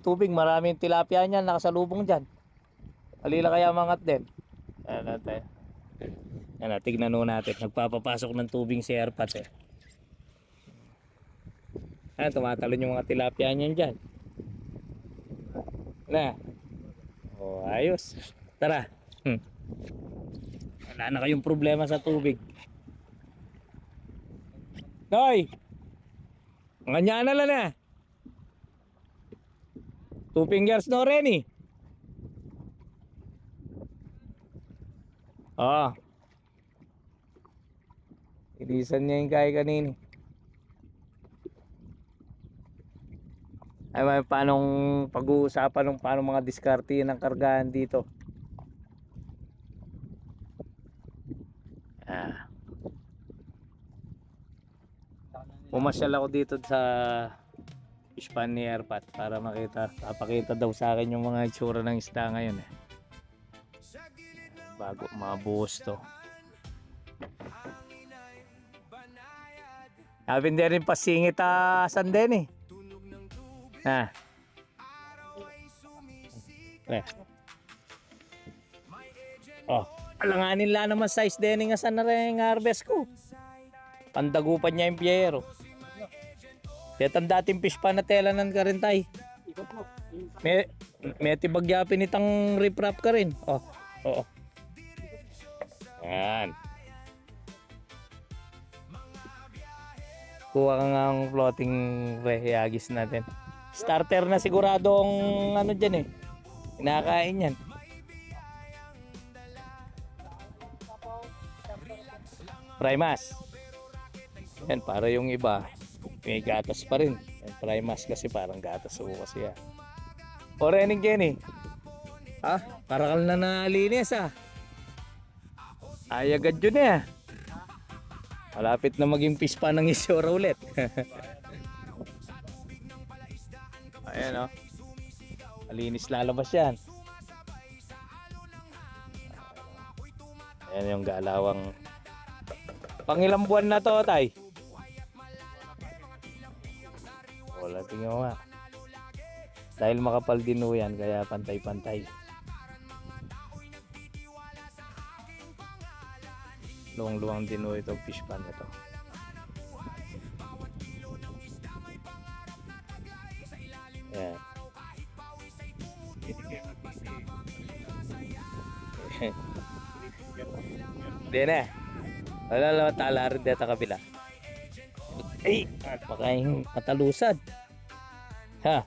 Tubig, maraming tilapia niyan nakasalubong dyan. Alila kaya mangat din. Ayan natin. Ayan, tignan nun natin. Nagpapapasok ng tubig si Airpods eh. Ayan, tumatalon yung mga tilapia niyan dyan. Na. Oh, ayos. Tara. Wala na kayong problema sa tubig. Noy! Nganya na lang na. 2 fingers no rin eh. Oo. Ilisan niya yung kaya kanini. Ay, may paanong pag-uusapan ng paano mga diskarte ng kargahan dito. Ah. Pumasyal ako dito sa fish pan ni Airpat para papakita daw sa akin yung mga itsura ng isda ngayon eh. Bago mabuhos to. Sabi din rin pasingit sanden eh. Ha. Oh, alanganin lang naman size din nga sa rin harvest ko. Pandagupan niya yung piyero. Kaya ang dating fish pan na tela ng karintay. May tibagyapin itang riprap ka rin. Oh, oo. Yan. Kuha ka nga ang floating rehiyagis natin. Starter na siguradong ano dyan eh. Kinakain yan. Primas. Yan, para yung iba may gatas pa rin. Yan, primas kasi parang gatas o kasi yan. Orening Kenny. Ha? Para kang na nalinis ah. Ay agad yun eh. Malapit na maging fish pa ng isura ulit. Ayan o. Malinis lalabas yan. Ayan yung galawang. Pangilang buwan na to, tay? Wala, tingnan mo nga. Dahil makapal din o yan, kaya pantay-pantay. Luwang-luwang din o itong fish pan na to. Ayan. Hindi na. Wala lang tala rin dito kabila. Ay, at makaing matalusad. Ha?